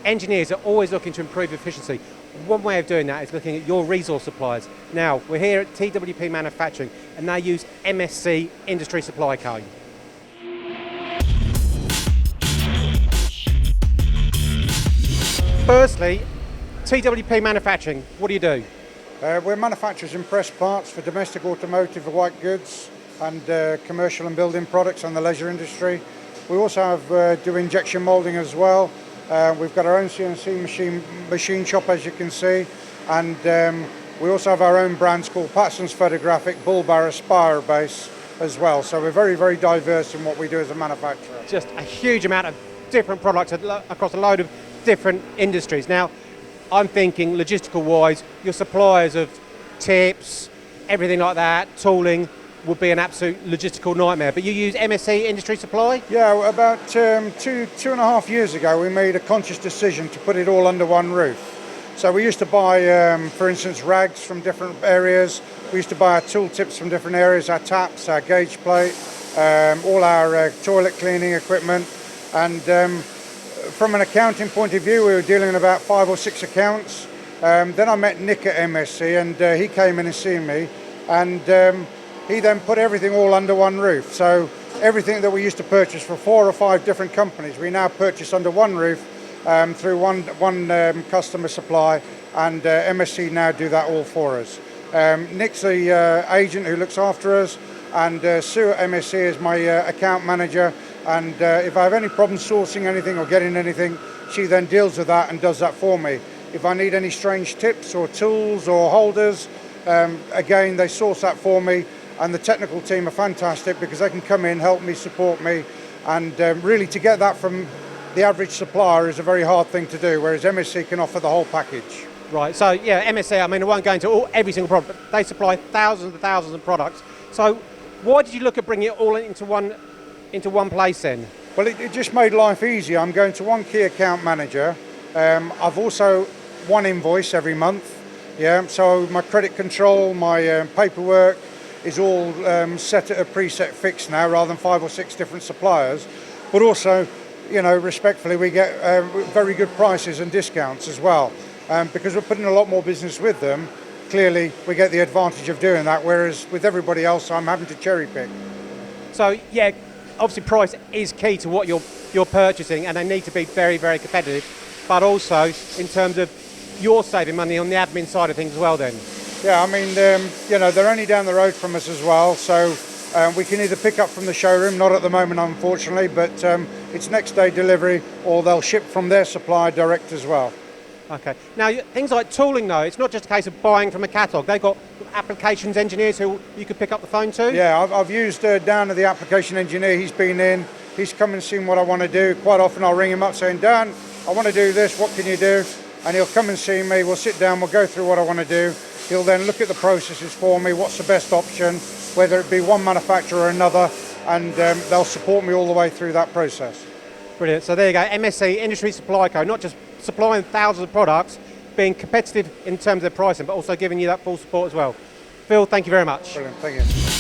engineers are always looking to improve efficiency. One way of doing that is looking at your resource suppliers. Now, we're here at TWP Manufacturing, and they use MSC Industrial Supply Co. Firstly, TWP Manufacturing, what do you do? We're manufacturers in press parts for domestic automotive, white goods and commercial and building products and the leisure industry. We also have do injection moulding as well. We've got our own CNC machine shop, as you can see, and we also have our own brands called Patson's Photographic, Bull Bar, Aspire Base as well. So we're very, very diverse in what we do as a manufacturer. Just a huge amount of different products across a load of different industries. Now, I'm thinking logistical-wise, your suppliers of tips, everything like that, tooling, would be an absolute logistical nightmare. But you use MSC Industry Supply? Yeah, about two and a half years ago, we made a conscious decision to put it all under one roof. So we used to buy, for instance, rags from different areas. We used to buy our tool tips from different areas, our taps, our gauge plate, all our toilet cleaning equipment. And from an accounting point of view, we were dealing in about 5 or 6 accounts. Then I met Nick at MSC, and he came in and seen me, and he then put everything all under one roof. So everything that we used to purchase for 4 or 5 different companies, we now purchase under one roof through one customer supply, and MSC now do that all for us. Nick's the agent who looks after us, and Sue at MSC is my account manager. And if I have any problems sourcing anything or getting anything, she then deals with that and does that for me. If I need any strange tips or tools or holders, again, they source that for me. And the technical team are fantastic because they can come in, help me, support me. And really to get that from the average supplier is a very hard thing to do, whereas MSC can offer the whole package. Right, so yeah, MSC, I mean, I won't go into every single product, but they supply thousands and thousands of products. So why did you look at bringing it all into one place then? Well, it just made life easier. I'm going to one key account manager. I've also one invoice every month. Yeah, so my credit control, my paperwork is all set at a preset fix now, rather than 5 or 6 different suppliers. But also, you know, respectfully, we get very good prices and discounts as well. Because we're putting a lot more business with them, clearly we get the advantage of doing that, whereas with everybody else, I'm having to cherry pick. So yeah, obviously price is key to what you're purchasing, and they need to be very, very competitive, but also in terms of you're saving money on the admin side of things as well then. Yeah, I mean, you know, they're only down the road from us as well, so we can either pick up from the showroom, not at the moment unfortunately, but it's next day delivery, or they'll ship from their supplier direct as well. Okay. Now, things like tooling though, it's not just a case of buying from a catalogue. They've got applications engineers who you could pick up the phone to? Yeah, I've used Dan, the application engineer. He's been in, he's come and seen what I want to do. Quite often I'll ring him up saying, Dan, I want to do this, what can you do? And he'll come and see me, we'll sit down, we'll go through what I want to do. He'll then look at the processes for me, what's the best option, whether it be one manufacturer or another, and they'll support me all the way through that process. Brilliant. So there you go, MSC Industry Supply Co, not just supplying thousands of products, being competitive in terms of their pricing, but also giving you that full support as well. Phil, thank you very much. Brilliant, thank you.